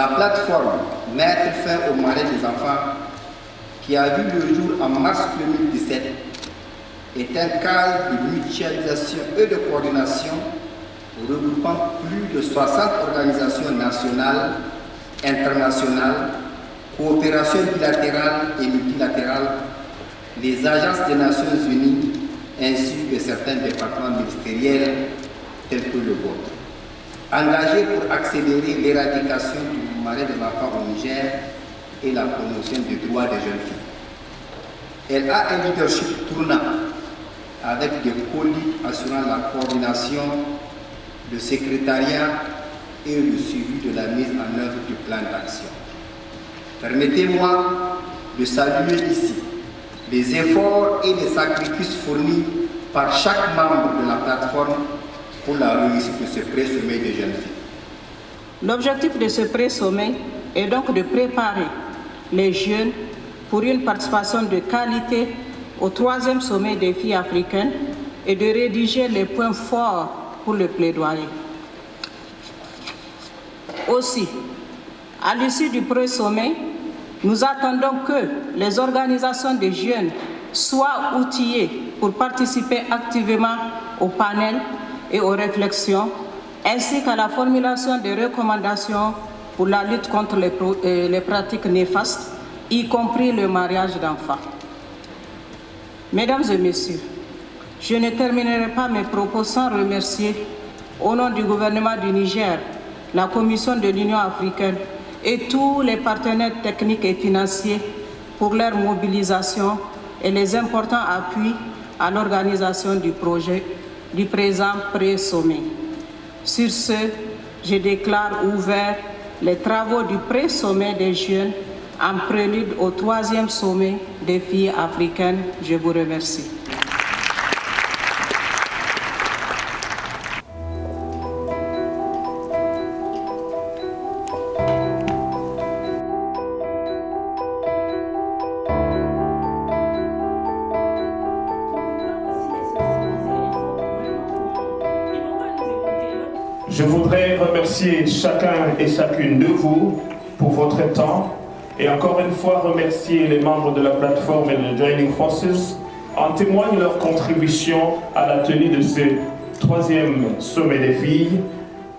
La plateforme Mettre fin au mariage des enfants, qui a vu le jour en mars 2017, est un cadre de mutualisation et de coordination regroupant plus de 60 organisations nationales, internationales, coopération bilatérale et multilatérale, les agences des Nations Unies, ainsi que certains départements ministériels tels que le vôtre. Engagés pour accélérer l'éradication du mariage des enfants au Niger et la promotion des droits des jeunes filles. Elle a un leadership tournant avec des colis assurant la coordination, le secrétariat et le suivi de la mise en œuvre du plan d'action. Permettez-moi de saluer ici les efforts et les sacrifices fournis par chaque membre de la plateforme pour la réussite de ce pré-sommet des jeunes filles. L'objectif de ce pré-sommet est donc de préparer les jeunes pour une participation de qualité au 3e sommet des filles africaines et de rédiger les points forts pour le plaidoyer. Aussi, à l'issue du pré-sommet, nous attendons que les organisations des jeunes soient outillées pour participer activement au panel et aux réflexions, ainsi qu'à la formulation des recommandations pour la lutte contre les pratiques néfastes, y compris le mariage d'enfants. Mesdames et messieurs, je ne terminerai pas mes propos sans remercier, au nom du gouvernement du Niger, la Commission de l'Union africaine et tous les partenaires techniques et financiers pour leur mobilisation et les importants appuis à l'organisation du projet du présent pré-sommet. Sur ce, je déclare ouverts les travaux du pré-sommet des jeunes en prélude au 3e sommet des filles africaines. Je vous remercie. Je voudrais remercier chacun et chacune de vous pour votre temps et encore une fois remercier les membres de la plateforme et de Joining Forces. En témoigne leur contribution à la tenue de ce 3e sommet des filles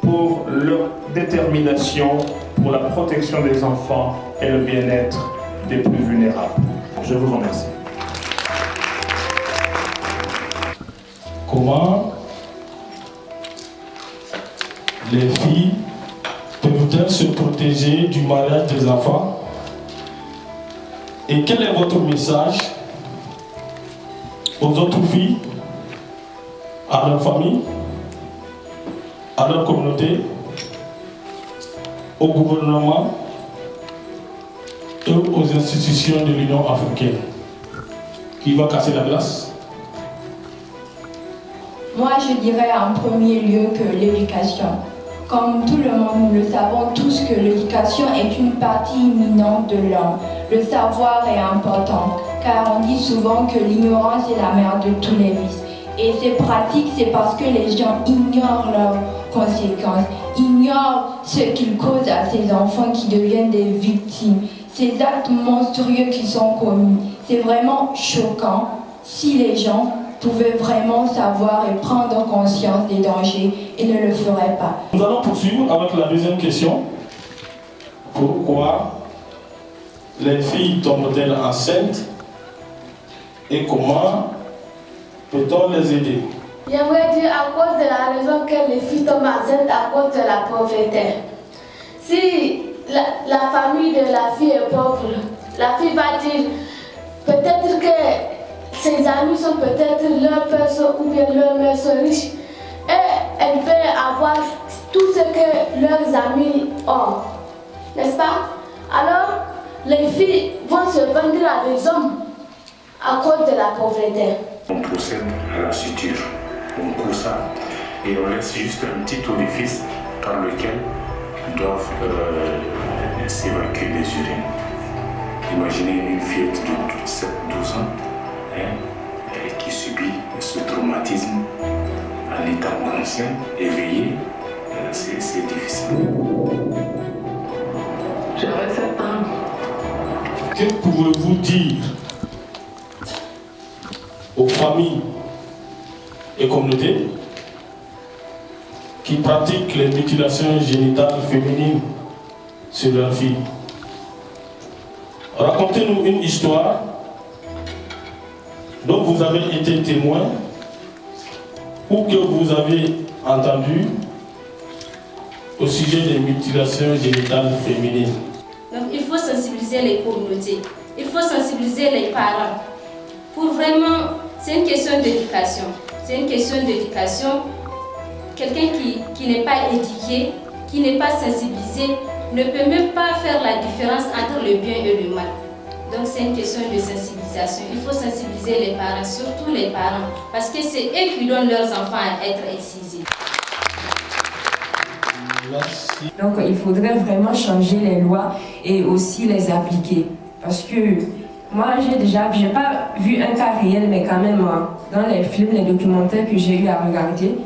pour leur détermination pour la protection des enfants et le bien-être des plus vulnérables. Je vous remercie. Comment les filles peuvent-elles se protéger du mariage des enfants? Et quel est votre message aux autres filles, à leur famille, à leur communauté, au gouvernement et aux institutions de l'Union africaine? Qui va casser la glace? Moi, je dirais en premier lieu que l'éducation. Comme tout le monde, nous le savons tous que l'éducation est une partie imminente de l'homme. Le savoir est important, car on dit souvent que l'ignorance est la mère de tous les vices. Et ces pratiques, c'est parce que les gens ignorent leurs conséquences, ignorent ce qu'ils causent à ces enfants qui deviennent des victimes, ces actes monstrueux qui sont commis. C'est vraiment choquant si les gens pouvaient vraiment savoir et prendre conscience des dangers et ne le feraient pas. Nous allons poursuivre avec la deuxième question. Pourquoi les filles tombent-elles enceintes et comment peut-on les aider? J'aimerais dire à cause de la raison que les filles tombent enceintes à cause de la pauvreté. Si la famille de la fille est pauvre, la fille va dire peut-être que ses amis sont peut-être leurs pères ou bien leurs mères sont riches et elle peut avoir tout ce que leurs amis ont, n'est-ce pas? Alors, les filles vont se vendre à des hommes à cause de la pauvreté. On procède à la suture, on coupe ça et on laisse juste un petit orifice par lequel doivent s'évacuer les urines. Imaginez une fillette de 7-12 ans qui subit ce traumatisme en étant conscient, éveillé, c'est difficile. J'avais 7 ans. Que pouvez-vous dire aux familles et communautés qui pratiquent les mutilations génitales féminines sur leurs filles? Racontez-nous une histoire dont vous avez été témoin ou que vous avez entendu au sujet des mutilations génitales féminines. Donc il faut sensibiliser les communautés, il faut sensibiliser les parents. Pour vraiment, c'est une question d'éducation. C'est une question d'éducation. Quelqu'un qui n'est pas éduqué, qui n'est pas sensibilisé, ne peut même pas faire la différence entre le bien et le mal. Donc c'est une question de sensibilisation. Il faut sensibiliser les parents, surtout les parents, parce que c'est eux qui donnent leurs enfants à être excisés. Merci. Donc il faudrait vraiment changer les lois et aussi les appliquer. Parce que moi j'ai pas vu un cas réel, mais quand même dans les films, les documentaires que j'ai eu à regarder,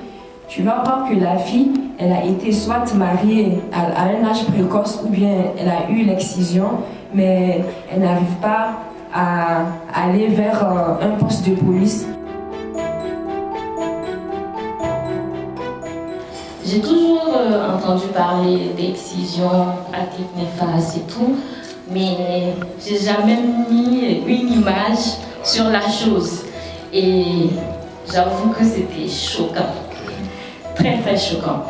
tu vas voir que la fille, elle a été soit mariée à un âge précoce ou bien elle a eu l'excision, mais elle n'arrive pas à aller vers un poste de police. J'ai toujours entendu parler d'excision, pratiques néfastes et tout, mais j'ai jamais mis une image sur la chose. Et j'avoue que c'était choquant, très très choquant.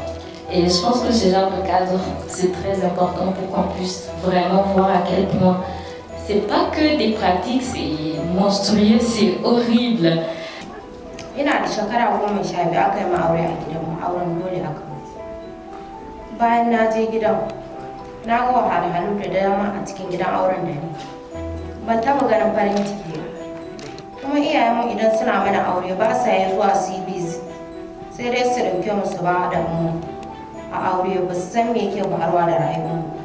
Et je pense que ce genre de cadre, c'est très important pour qu'on puisse vraiment voir à quel point c'est pas que des pratiques, c'est monstrueux, c'est horrible. Ina da shekara 12 aka yi ma aure a gidanmu, auren dole aka mutu. Bayan na je gidan, na ga wahalhalu da dama a cikin gidan auren da ni. Ban taɓa ganin farin ciki ba. Kuma iyayenmu idan suna mana aure ba sa yin zuwa su yi bizi. Sai dai su ɗauke mu su ba da mu a aure, ba su san me yake faruwa da rayuwarmu.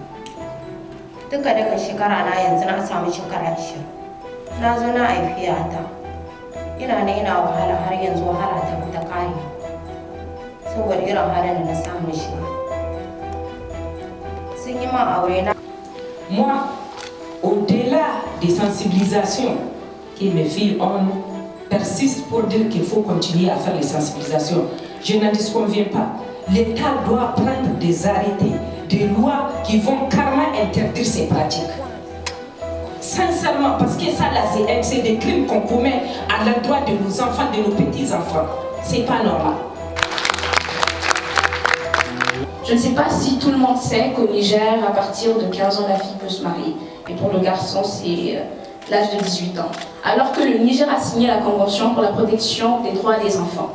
Duka shekara na yanzu na samu shekara 20. Na zo na haifi yata. Ina ne ina wahala har yanzu wahala ta kare saboda irin halin da na samu shi. Sun yi ma aure na. Moi, au-delà des sensibilisations que mes filles ont, persiste pour dire qu'il faut continuer à faire les sensibilisations. Je n'en disconviens pas. L'État doit prendre des arrêtés, des lois qui vont carrément interdire ces pratiques. Sincèrement, parce que ça là, c'est des crimes qu'on commet à l'endroit de nos enfants, de nos petits-enfants. C'est pas normal. Je ne sais pas si tout le monde sait qu'au Niger, à partir de 15 ans, la fille peut se marier. Et pour le garçon, c'est l'âge de 18 ans. Alors que le Niger a signé la Convention pour la protection des droits des enfants.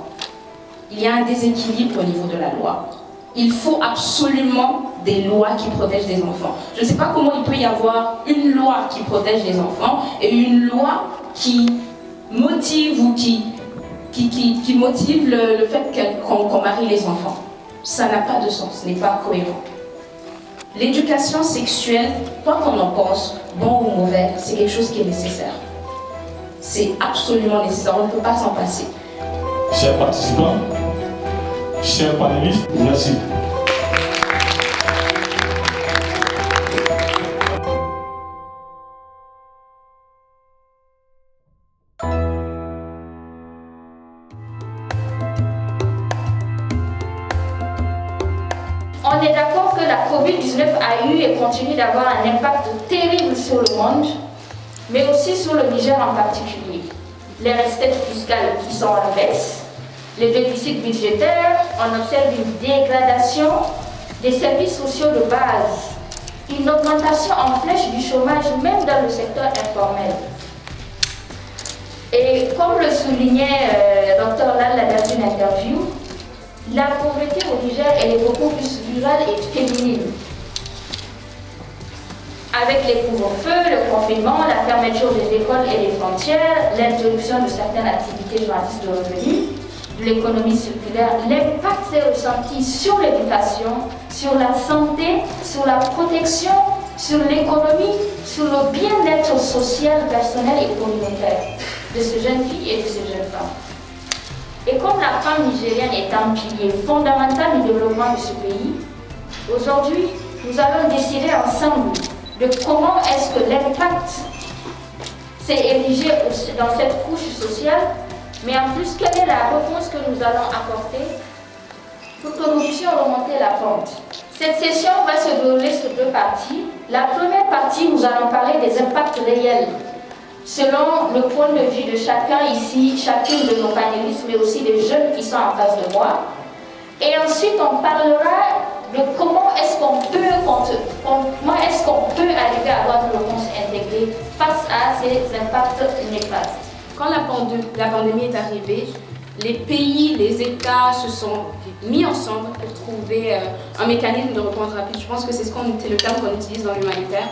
Il y a un déséquilibre au niveau de la loi. Il faut absolument des lois qui protègent les enfants. Je ne sais pas comment il peut y avoir une loi qui protège les enfants et une loi qui motive ou qui motive le fait qu'on marie les enfants. Ça n'a pas de sens, ce n'est pas cohérent. L'éducation sexuelle, quoi qu'on en pense, bon ou mauvais, c'est quelque chose qui est nécessaire. C'est absolument nécessaire, on ne peut pas s'en passer. Chers participants, chers panélistes, merci. On est d'accord que la COVID-19 a eu et continue d'avoir un impact terrible sur le monde, mais aussi sur le Niger en particulier. Les recettes fiscales qui sont en baisse, les déficits budgétaires, on observe une dégradation des services sociaux de base, une augmentation en flèche du chômage même dans le secteur informel. Et comme le soulignait Dr Lal dans une interview, la pauvreté au Niger elle est beaucoup plus rurale et féminine. Avec les couvre-feux, le confinement, la fermeture des écoles et des frontières, l'interruption de certaines activités journalistes de revenus, de l'économie circulaire, l'impact s'est ressenti sur l'éducation, sur la santé, sur la protection, sur l'économie, sur le bien-être social, personnel et communautaire de ces jeunes filles et de ces jeunes femmes. Et comme la femme nigérienne est un pilier fondamental du développement de ce pays, aujourd'hui, nous allons décider ensemble de comment est-ce que l'impact s'est érigé dans cette couche sociale, mais en plus, quelle est la réponse que nous allons apporter pour que nous puissions remonter la pente. Cette session va se dérouler sur deux parties. La première partie, nous allons parler des impacts réels, selon le point de vue de chacun ici, chacune de nos panélistes, mais aussi des jeunes qui sont en face de moi. Et ensuite, on parlera de comment est-ce qu'on peut arriver à avoir une réponse intégrée face à ces impacts néfastes. Quand la pandémie est arrivée, les pays, les États se sont mis ensemble pour trouver un mécanisme de réponse rapide. Je pense que c'est le terme qu'on utilise dans l'humanitaire.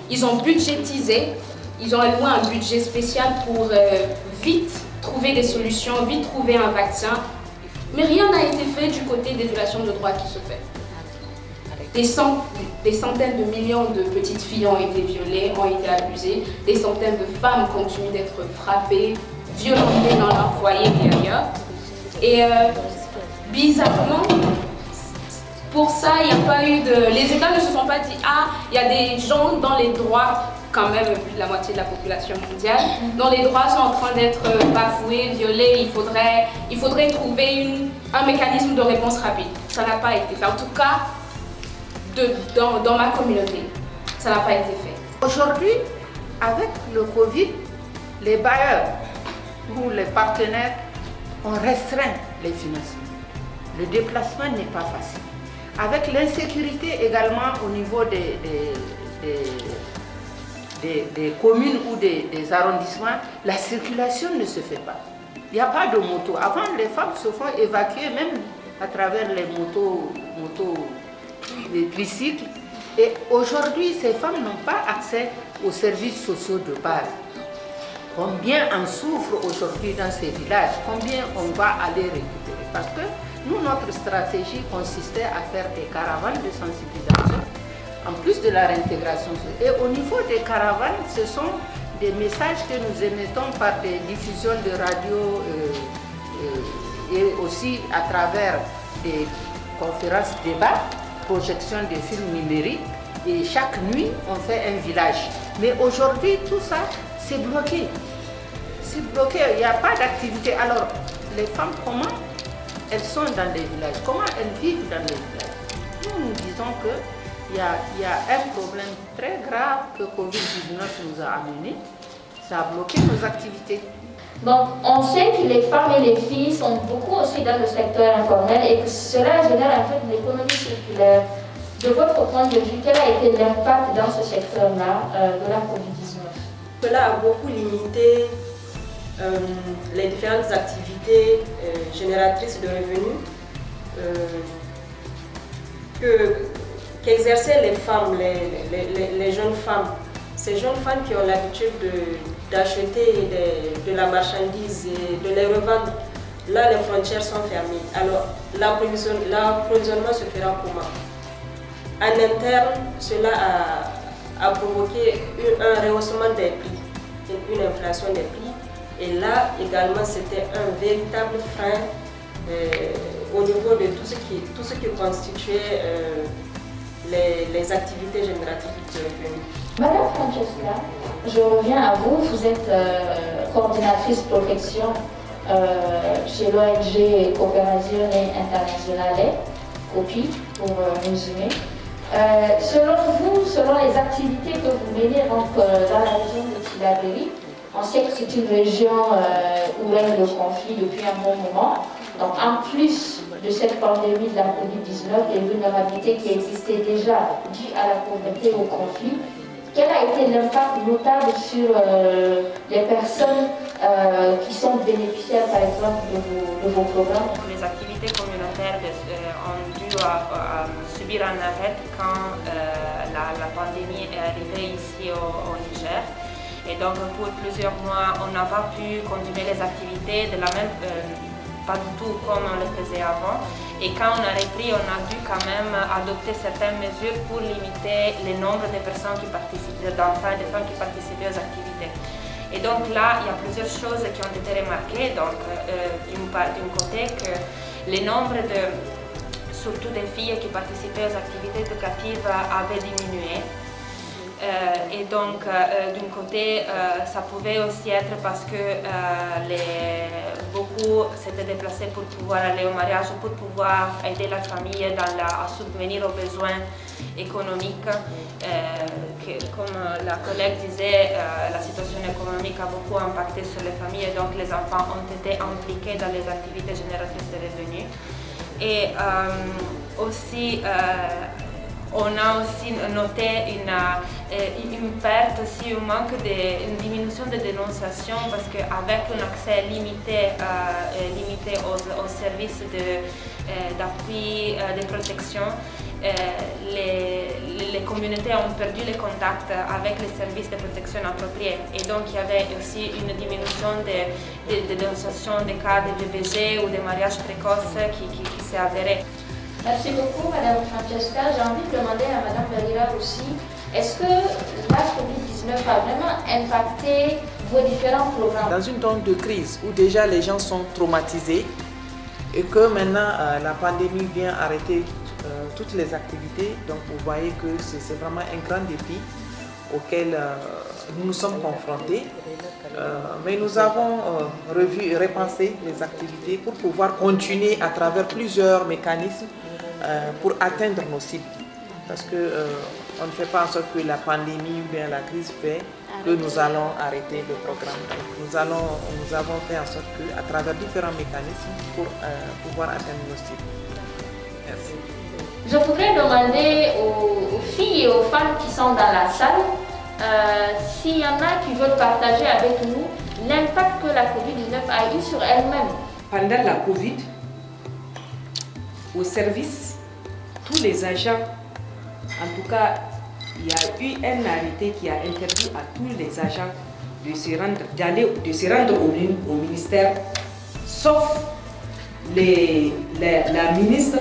Ils ont budgétisé, ils ont alloué un budget spécial pour vite trouver des solutions, vite trouver un vaccin. Mais rien n'a été fait du côté des violations de droits qui se fait. Des centaines de millions de petites filles ont été violées, ont été abusées. Des centaines de femmes continuent d'être frappées, violentées dans leur foyer et ailleurs. Et bizarrement, pour ça, il n'y a pas eu de... Les États ne se sont pas dit « Ah, il y a des gens dans les droits, quand même plus de la moitié de la population mondiale, dont les droits sont en train d'être bafoués, violés, il faudrait trouver un mécanisme de réponse rapide. » Ça n'a pas été fait. En tout cas, dans ma communauté, ça n'a pas été fait. Aujourd'hui, avec le Covid, les bailleurs ou les partenaires ont restreint les financements. Le déplacement n'est pas facile. Avec l'insécurité également au niveau des communes ou des arrondissements, la circulation ne se fait pas. Il n'y a pas de moto. Avant, les femmes se font évacuer même à travers les motos, les tricycles. Et aujourd'hui, ces femmes n'ont pas accès aux services sociaux de base. Combien en souffrent aujourd'hui dans ces villages? Combien on va aller récupérer? Parce que nous, notre stratégie consistait à faire des caravanes de sensibilisation, en plus de la réintégration. Et au niveau des caravanes, ce sont des messages que nous émettons par des diffusions de radio et aussi à travers des conférences débats, projection de films numériques. Et chaque nuit, on fait un village. Mais aujourd'hui, tout ça, c'est bloqué. C'est bloqué, il n'y a pas d'activité. Alors, les femmes, comment elles sont dans les villages? Comment elles vivent dans les villages? Nous disons qu'il y a un problème très grave que Covid-19 nous a amené. Ça a bloqué nos activités. Donc, on sait que les femmes et les filles sont beaucoup aussi dans le secteur informel et que cela génère en fait l'économie circulaire. De votre point de vue, quel a été l'impact dans ce secteur-là de la Covid-19? Cela a beaucoup limité les différentes activités génératrices de revenus qu'exerçaient les femmes, les jeunes femmes. Ces jeunes femmes qui ont l'habitude d'acheter de la marchandise et de les revendre, là les frontières sont fermées. Alors l'approvisionnement se fera comment? En interne, cela a provoqué un rehaussement des prix, une inflation des prix. Et là également, c'était un véritable frein au niveau de tout ce qui constituait les activités génératrices de revenus. Madame Francesca, je reviens à vous. Vous êtes coordinatrice protection chez l'ONG Cooperazione Internazionale, COPI pour résumer. Selon vous, selon les activités que vous menez donc, dans la région de Tillabéri, on sait que c'est une région où règne le conflit depuis un bon moment. Donc en plus de cette pandémie de la Covid-19, les vulnérabilités qui existaient déjà dues à la pauvreté et au conflit, quel a été l'impact notable sur les personnes qui sont bénéficiaires par exemple de vos programmes? Les activités communautaires ont dû subir un arrêt quand la pandémie est arrivée ici au Niger. Et donc pour plusieurs mois, on n'a pas pu continuer les activités de la même, pas du tout comme on le faisait avant. Et quand on a repris, on a dû quand même adopter certaines mesures pour limiter le nombre de personnes qui participaient, d'enfants et de femmes qui participaient aux activités. Et donc là, il y a plusieurs choses qui ont été remarquées. Donc d'un côté, que le nombre surtout des filles qui participaient aux activités éducatives avait diminué. Et donc, d'un côté, ça pouvait aussi être parce que beaucoup s'étaient déplacés pour pouvoir aller au mariage, pour pouvoir aider la famille à subvenir aux besoins économiques. Comme la collègue disait, la situation économique a beaucoup impacté sur les familles et donc les enfants ont été impliqués dans les activités génératrices de revenus. Et aussi, on a aussi noté une perte, aussi un manque, une diminution de dénonciation parce qu'avec un accès limité aux services d'appui, de protection, les communautés ont perdu le contact avec les services de protection appropriés. Et donc il y avait aussi une diminution de dénonciation des cas de VBG ou de mariage précoce qui s'est avérée. Merci beaucoup, Madame Francesca. J'ai envie de demander à Madame Valira aussi, est-ce que la COVID-19 a vraiment impacté vos différents programmes? Dans une zone de crise où déjà les gens sont traumatisés et que maintenant la pandémie vient arrêter toutes les activités, donc vous voyez que c'est vraiment un grand défi auquel nous nous sommes confrontés. Mais nous avons revu et repensé les activités pour pouvoir continuer à travers plusieurs mécanismes pour atteindre nos cibles. Parce qu'on ne fait pas en sorte que la pandémie ou bien la crise fait que nous allons arrêter le programme. Donc nous avons fait en sorte qu'à travers différents mécanismes pour pouvoir atteindre nos cibles. Merci. Je voudrais demander aux filles et aux femmes qui sont dans la salle s'il y en a qui veulent partager avec nous l'impact que la COVID-19 a eu sur elles-mêmes. Pendant la COVID, au service, tous les agents, en tout cas, il y a eu un arrêté qui a interdit à tous les agents de se rendre au ministère, sauf la ministre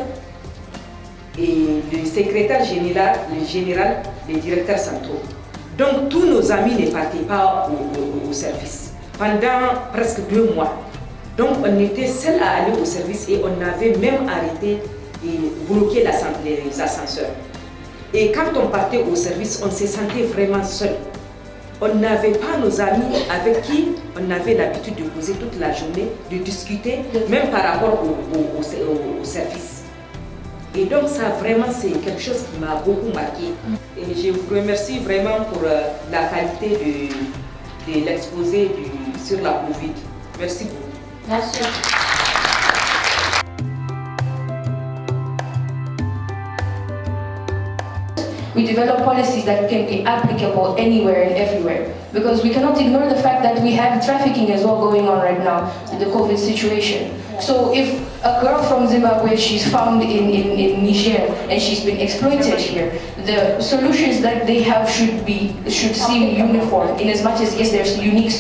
et le secrétaire général, les directeurs centraux. Donc tous nos amis ne partaient pas au service pendant presque 2 mois. Donc on était seuls à aller au service et on avait même arrêté et bloqué les ascenseurs. Et quand on partait au service, on se sentait vraiment seul. On n'avait pas nos amis avec qui on avait l'habitude de poser toute la journée, de discuter, même par rapport au service. Et donc ça vraiment c'est quelque chose qui m'a beaucoup marqué. Et je vous remercie vraiment pour la qualité de l'exposé sur la COVID. Merci beaucoup. Merci. We develop policies that can be applicable anywhere and everywhere, because we cannot ignore the fact that we have trafficking as well going on right now with the COVID situation. So if a girl from Zimbabwe, she's found in Niger and she's been exploited here, the solutions that they have should seem uniform, in as much as yes, there's unique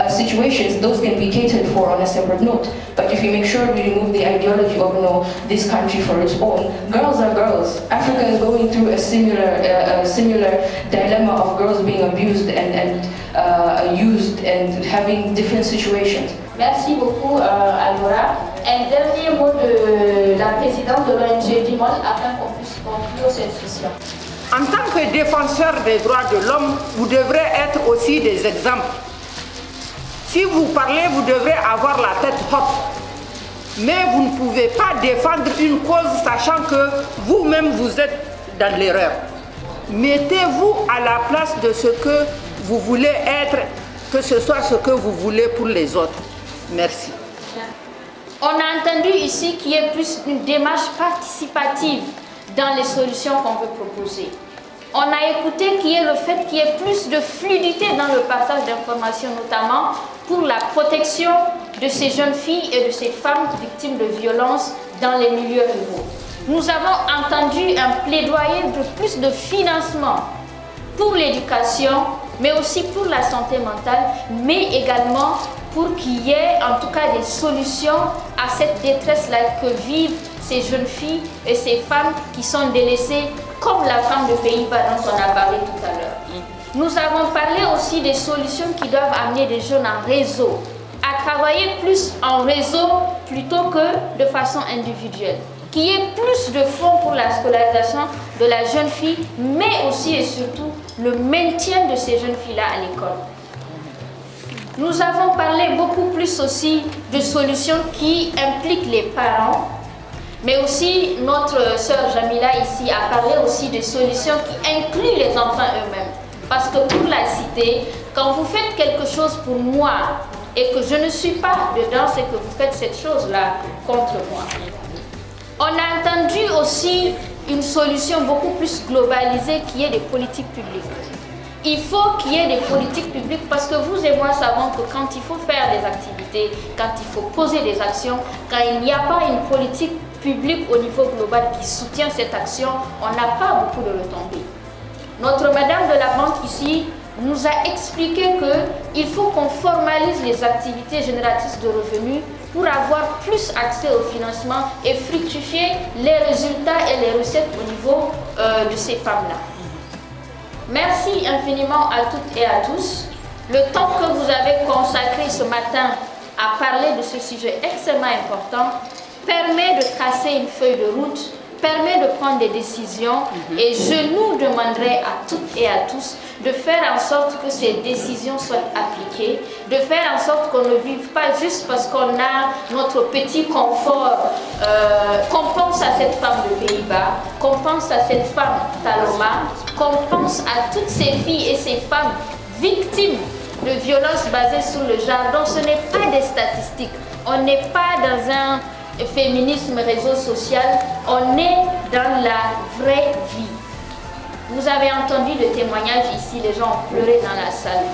situations, those can be catered for on a separate note. But if we make sure we remove the ideology of this country for its own, girls are girls. Africa is going through a similar dilemma of girls being abused and used and having different situations. Merci beaucoup Alora. Un dernier mot de la présidente de l'ONG Dimol afin qu'on puisse conclure cette session. En tant que défenseur des droits de l'homme, vous devrez être aussi des exemples. Si vous parlez, vous devrez avoir la tête haute. Mais vous ne pouvez pas défendre une cause sachant que vous-même vous êtes dans l'erreur. Mettez-vous à la place de ce que vous voulez être, que ce soit ce que vous voulez pour les autres. Merci. On a entendu ici qu'il y ait plus une démarche participative dans les solutions qu'on veut proposer. On a écouté qu'il y ait le fait qu'il y ait plus de fluidité dans le passage d'informations, notamment pour la protection de ces jeunes filles et de ces femmes victimes de violences dans les milieux ruraux. Nous avons entendu un plaidoyer de plus de financement pour l'éducation, mais aussi pour la santé mentale, mais également pour qu'il y ait en tout cas des solutions à cette détresse-là que vivent ces jeunes filles et ces femmes qui sont délaissées, comme la femme de Pays-Bas dont on a parlé tout à l'heure. Nous avons parlé aussi des solutions qui doivent amener des jeunes en réseau, à travailler plus en réseau plutôt que de façon individuelle. Qu'il y ait plus de fonds pour la scolarisation de la jeune fille, mais aussi et surtout le maintien de ces jeunes filles-là à l'école. Nous avons parlé beaucoup plus aussi de solutions qui impliquent les parents, mais aussi notre sœur Jamila ici a parlé aussi de solutions qui incluent les enfants eux-mêmes. Parce que pour la citer, quand vous faites quelque chose pour moi et que je ne suis pas dedans, c'est que vous faites cette chose-là contre moi. On a entendu aussi une solution beaucoup plus globalisée qui est des politiques publiques. Il faut qu'il y ait des politiques publiques parce que vous et moi savons que quand il faut faire des activités, quand il faut poser des actions, quand il n'y a pas une politique publique au niveau global qui soutient cette action, on n'a pas beaucoup de retombées. Notre madame de la banque ici nous a expliqué qu'il faut qu'on formalise les activités génératrices de revenus pour avoir plus accès au financement et fructifier les résultats et les recettes au niveau de ces femmes-là. Merci infiniment à toutes et à tous. Le temps que vous avez consacré ce matin à parler de ce sujet extrêmement important permet de tracer une feuille de route, permet de prendre des décisions et je nous demanderai à toutes et à tous de faire en sorte que ces décisions soient appliquées, de faire en sorte qu'on ne vive pas juste parce qu'on a notre petit confort, qu'on pense à cette femme de Pays-Bas, qu'on pense à cette femme Taloma, qu'on pense à toutes ces filles et ces femmes victimes de violences basées sur le genre. Donc ce n'est pas des statistiques, on n'est pas dans un féminisme réseau social, on est dans la vraie vie. Vous avez entendu le témoignage ici, les gens ont pleuré dans la salle.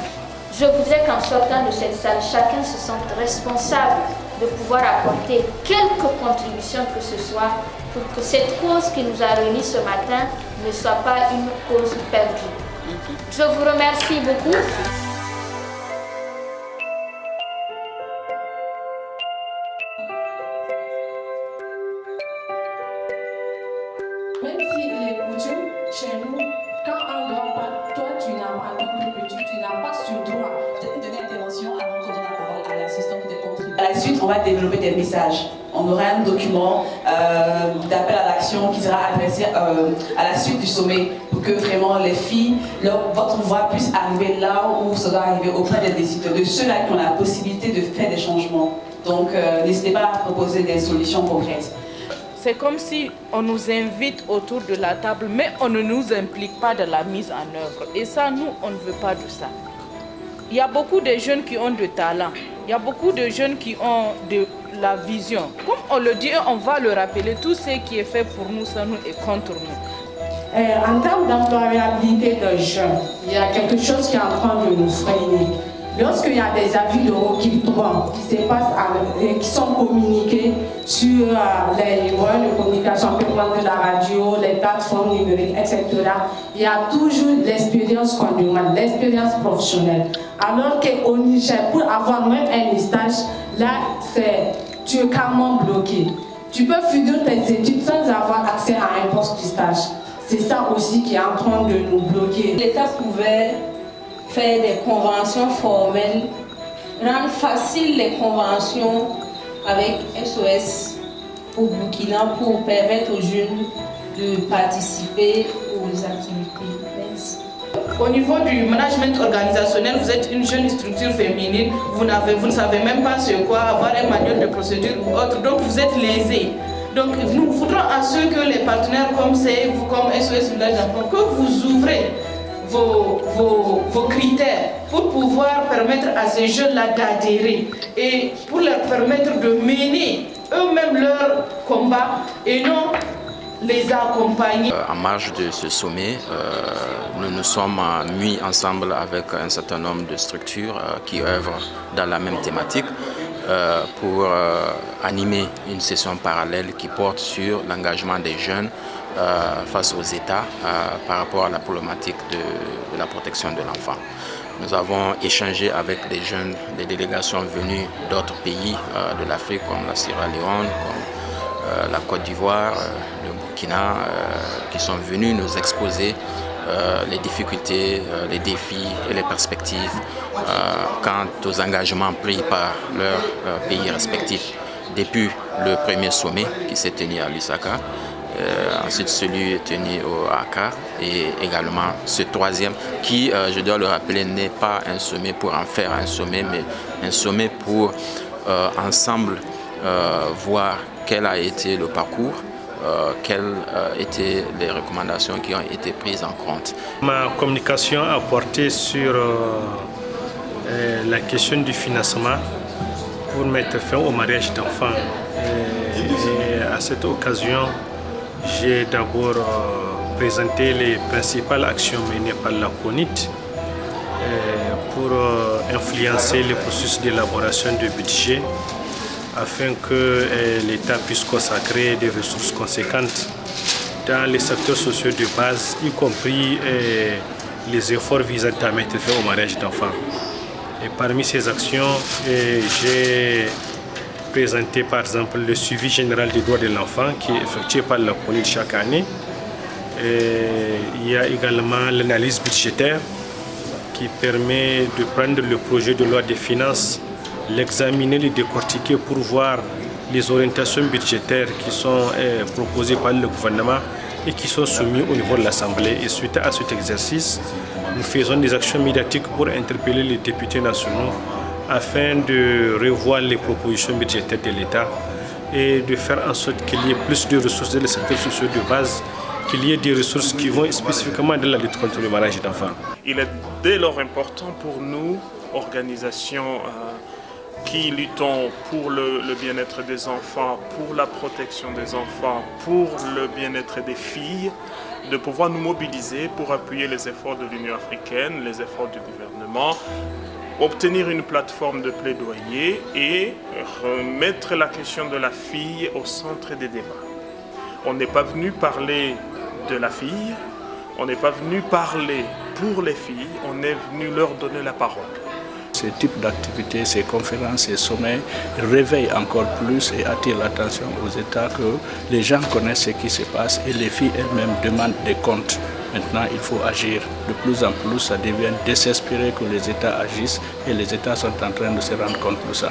Je voudrais qu'en sortant de cette salle, chacun se sente responsable de pouvoir apporter quelque contribution que ce soit pour que cette cause qui nous a réunis ce matin ne soit pas une cause perdue. Je vous remercie beaucoup. Même s'il est coutume chez nous, quand un grand-père, toi tu n'as pas, en tant que petit, tu n'as pas ce droit. Peut-être une dernière intervention avant qu'on donne la parole à l'assistant qui te contribue. À la suite, on va développer des messages. On aura un document d'appel à l'action qui sera adressé à la suite du sommet pour que vraiment les filles, votre voix puisse arriver là où ça doit arriver auprès des décideurs, de ceux-là qui ont la possibilité de faire des changements. Donc n'hésitez pas à proposer des solutions concrètes. C'est comme si on nous invite autour de la table, mais on ne nous implique pas dans la mise en œuvre. Et ça, nous, on ne veut pas de ça. Il y a beaucoup de jeunes qui ont de talent. Il y a beaucoup de jeunes qui ont de la vision. Comme on le dit, on va le rappeler, tout ce qui est fait pour nous, ça nous est contre nous. En termes d'employabilité de jeunes, il y a quelque chose qui est en train de nous freiner. Lorsqu'il y a des avis de recrutement qui se passent et qui sont communiqués sur les moyens de communication, de la radio, les plateformes numériques, etc., il y a toujours l'expérience qu'on demande, l'expérience professionnelle. Alors qu'au Niger, pour avoir même un stage, là, tu es carrément bloqué. Tu peux finir tes études sans avoir accès à un poste de stage. C'est ça aussi qui est en train de nous bloquer. L'État pouvait faire des conventions formelles, rendre facile les conventions avec SOS au Burkina pour permettre aux jeunes de participer aux activités. Merci. Au niveau du management organisationnel, vous êtes une jeune structure féminine, vous ne savez même pas sur quoi avoir un manuel de procédure ou autre, donc vous êtes lésés. Donc nous voudrons assurer que les partenaires comme CEV, comme SOS Village d'Enfants, que vous ouvrez vos critères pour pouvoir permettre à ces jeunes-là d'adhérer et pour leur permettre de mener eux-mêmes leur combat et non les accompagner. En marge de ce sommet, nous nous sommes mis ensemble avec un certain nombre de structures qui œuvrent dans la même thématique pour animer une session parallèle qui porte sur l'engagement des jeunes face aux États par rapport à la problématique de la protection de l'enfant. Nous avons échangé avec des jeunes, des délégations venues d'autres pays de l'Afrique comme la Sierra Leone, comme la Côte d'Ivoire, le Burkina, qui sont venus nous exposer les difficultés, les défis et les perspectives quant aux engagements pris par leurs pays respectifs depuis le premier sommet qui s'est tenu à Lusaka ensuite celui tenu au Accra et également ce troisième qui, je dois le rappeler, n'est pas un sommet pour en faire un sommet, mais un sommet pour ensemble voir quel a été le parcours, quelles étaient les recommandations qui ont été prises en compte. Ma communication a porté sur la question du financement pour mettre fin au mariage d'enfants. Et à cette occasion, j'ai d'abord présenté les principales actions menées par la CONIT pour influencer le processus d'élaboration du budget afin que l'État puisse consacrer des ressources conséquentes dans les secteurs sociaux de base, y compris les efforts visant à mettre fin au mariage d'enfants. Et parmi ces actions, j'ai présenté par exemple le suivi général des droits de l'enfant qui est effectué par la CONIT chaque année. Il y a également l'analyse budgétaire qui permet de prendre le projet de loi des finances, l'examiner, le décortiquer pour voir les orientations budgétaires qui sont proposées par le gouvernement et qui sont soumises au niveau de l'Assemblée. Et suite à cet exercice, nous faisons des actions médiatiques pour interpeller les députés nationaux afin de revoir les propositions budgétaires de l'État et de faire en sorte qu'il y ait plus de ressources dans les secteurs sociaux de base, qu'il y ait des ressources qui vont spécifiquement dans la lutte contre le mariage d'enfants. Il est dès lors important pour nous, organisations qui luttons pour le bien-être des enfants, pour la protection des enfants, pour le bien-être des filles, de pouvoir nous mobiliser pour appuyer les efforts de l'Union africaine, les efforts du gouvernement, obtenir une plateforme de plaidoyer et remettre la question de la fille au centre des débats. On n'est pas venu parler de la fille, on n'est pas venu parler pour les filles, on est venu leur donner la parole. Ce type d'activités, ces conférences, ces sommets réveillent encore plus et attirent l'attention aux États que les gens connaissent ce qui se passe et les filles elles-mêmes demandent des comptes. Maintenant, il faut agir. De plus en plus, ça devient désespéré que les États agissent et les États sont en train de se rendre compte de ça.